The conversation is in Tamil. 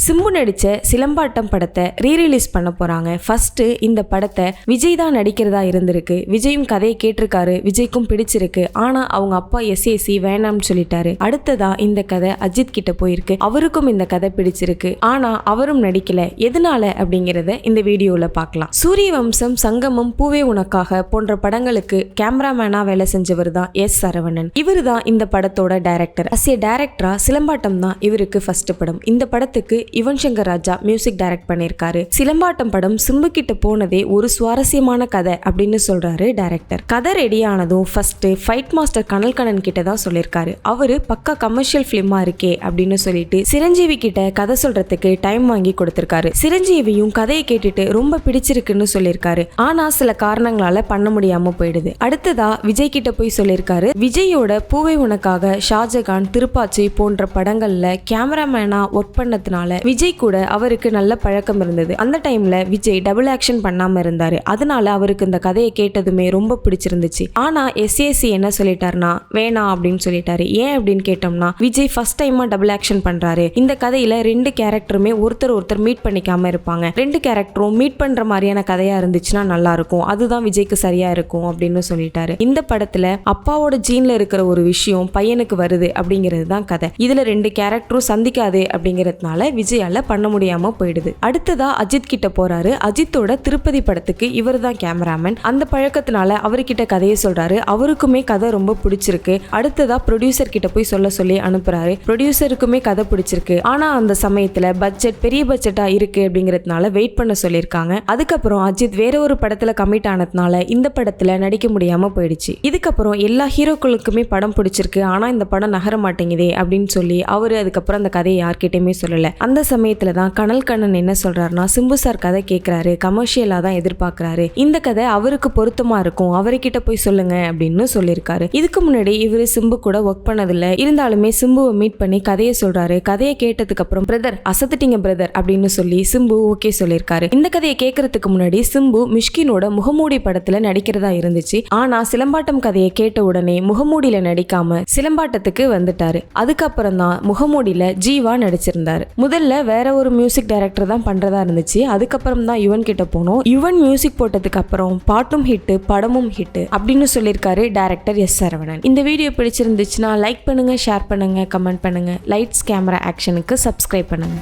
சிம்பு நடிச்ச சிலம்பாட்டம் படத்தை ரீரிலீஸ் பண்ண போறாங்க. ஃபர்ஸ்ட் இந்த படத்தை விஜய் தான் நடிக்கிறதா இருந்திருக்கு. விஜயும் கதையை கேட்டிருக்காரு, விஜய்க்கும் பிடிச்சிருக்கு. ஆனா அவங்க அப்பா எஸ்ஏசி வேணாம்னு சொல்லிட்டாரு. அடுத்ததா இந்த கதை அஜித் கிட்ட போயிருக்கு. அவருக்கும் இந்த கதை பிடிச்சிருக்கு. ஆனா அவரும் நடிக்கல. எதனால அப்படிங்கறத இந்த வீடியோல பார்க்கலாம். சூரிய வம்சம், சங்கமம், பூவே உனக்காக போன்ற படங்களுக்கு கேமராமேனா வேலை செஞ்சவர் தான் சரவணன். இவர் தான் இந்த படத்தோட டைரக்டர். டைரக்டரா சிலம்பாட்டம் தான் இவருக்கு ஃபர்ஸ்ட் படம். இந்த படத்துக்கு யுவன் சங்கர் ராஜா மியூசிக் டைரக்ட் பண்ணிருக்காரு. சிலம்பாட்டம் படம் சிம்பு கிட்ட போனதே ஒரு சுவாரஸ்யமான கதை அப்படின்னு சொல்றாரு டைரக்டர். கதை ரெடியானதும் ஃபர்ஸ்ட் ஃபைட் மாஸ்டர் கனல் கண்ணன் கிட்ட தான் சொல்லிருக்காரு. அவரு பக்கா கமர்ஷியல் பிலிமா இருக்கே அப்படின்னு சொல்லிட்டு சிரஞ்சீவி கிட்ட கதை சொல்றதுக்கு டைம் வாங்கி கொடுத்திருக்காரு. சிரஞ்சீவியும் கதையை கேட்டுட்டு ரொம்ப பிடிச்சிருக்குன்னு சொல்லியிருக்காரு. ஆனா சில காரணங்களால பண்ண முடியாம போயிடுது. அடுத்ததா விஜய் கிட்ட போய் சொல்லியிருக்காரு. விஜயோட பூவை உனக்காக, ஷாஜகான், திருப்பாச்சி போன்ற படங்கள்ல கேமராமேனா ஒர்க் பண்ணதுனால விஜய் கூட அவருக்கு நல்ல பழக்கம் இருந்தது. அந்த டைம்ல விஜய் டபுள் ஆக்ஷன் பண்ணாம இருந்தாரு. அதனால அவருக்கு இந்த கதையை கேட்டதுமே ரொம்ப பிடிச்சிருந்துச்சு. ஆனா எஸ்ஏசி என்ன சொல்லிட்டாருன்னா வேணாம் அப்படின்னு சொல்லிட்டாரு. ஏன் அப்படின்னு கேட்டோம்னா, விஜய் ஃபர்ஸ்ட் டைமா டபுள் ஆக்ஷன் பண்றாரு. இந்த கதையில ரெண்டு கேரக்டருமே ஒருத்தர் மீட் பண்ணிக்காம இருப்பாங்க. ரெண்டு கேரக்டரும் மீட் பண்ற மாதிரியான கதையா இருந்துச்சுன்னா நல்லா இருக்கும். அதுதான் விஜய்க்கு சரியா இருக்கும் அப்படின்னு சொல்லிட்டாரு. இந்த படத்துல அப்பாவோட ஜீன்ல இருக்கிற ஒரு விஷயம் பையனுக்கு வருது அப்படிங்கிறது தான் கதை. இதுல ரெண்டு கேரக்டரும் சந்திக்காது அப்படிங்கிறதுனால விஜயால பண்ண முடியாம போயிடுது. அடுத்ததா அஜித் கிட்ட போறாரு. அஜித்தோட திருப்பதி படத்துக்கு இவர் தான் கேமராமேன். அந்த பழக்கத்தினால அவர்கிட்ட கதையை சொல்றாரு. அவருக்குமே கதை ரொம்ப பிடிச்சிருக்கு. அடுத்ததா ப்ரொடியூசர் கிட்ட போய் சொல்லி அனுப்புறாரு. ப்ரொடியூசருக்குமே கதை பிடிச்சிருக்கு. ஆனா அந்த சமயத்துல பட்ஜெட் பெரிய பட்ஜெட்டா இருக்கு அப்படிங்கிறதுனால வெயிட் பண்ண சொல்லியிருக்காங்க. அதுக்கப்புறம் அஜித் வேற ஒரு படத்துல கமிட் ஆனதுனால இந்த படத்துல நடிக்க முடியாம போயிடுச்சு. இதுக்கப்புறம் எல்லா ஹீரோக்களுக்குமே படம் பிடிச்சிருக்கு. ஆனா இந்த படம் நகர மாட்டேங்குதே அப்படின்னு சொல்லி அவரு அதுக்கப்புறம் அந்த கதையை யார்கிட்டயுமே சொல்லல. அந்த சமயத்துல தான் கனல் கண்ணன் என்ன சொல்றாருன்னா, சிம்பு சார் கதை கேட்கிறாரு, கமர்ஷியலா தான் எதிர்பார்க்கிறாரு. இந்த கதை அவருக்கு பொருத்தமா இருக்கும், அவர்கிட்ட போய் சொல்லுங்க அப்படின்னு சொல்லியிருக்காரு. இதுக்கு முன்னாடி இவரு சிம்பு கூட ஒர்க் பண்ணதில்ல. இருந்தாலுமே சிம்புவை மீட் பண்ணி கதையை சொல்றாரு. கதையை கேட்டதுக்கு அப்புறம் பிரதர் அசத்துட்டீங்க பிரதர் அப்படின்னு சொல்லி சிம்பு ஓகே சொல்லியிருக்காரு. இந்த கதையை கேட்கறதுக்கு முன்னாடி சிம்பு மிஷ்கினோட முகமூடி படத்துல நடிக்கிறதா இருந்துச்சு. ஆனா சிலம்பாட்டம் கதையை கேட்ட உடனே முகமூடியில நடிக்காம சிலம்பாட்டத்துக்கு வந்துட்டாரு. அதுக்கப்புறம் தான் முகமூடியில ஜீவா நடிச்சிருந்தாரு. முதல்ல வேற ஒரு மியூசிக் டைரக்டர் தான் பண்றதா இருந்துச்சு. அதுக்கப்புறம் தான் யுவன் கிட்ட போனோம். யுவன் மியூசிக் போட்டதுக்கு அப்புறம் பாட்டும் ஹிட், படமும் ஹிட் அப்படின்னு சொல்லியிருக்காரு டைரக்டர் சரவணன். இந்த வீடியோ பிடிச்சிருந்துச்சுன்னா லைக் பண்ணுங்க, ஷேர் பண்ணுங்க, கமெண்ட் பண்ணுங்க. லைட்ஸ் கேமரா ஆக்ஷனுக்கு சப்ஸ்கிரைப் பண்ணுங்க.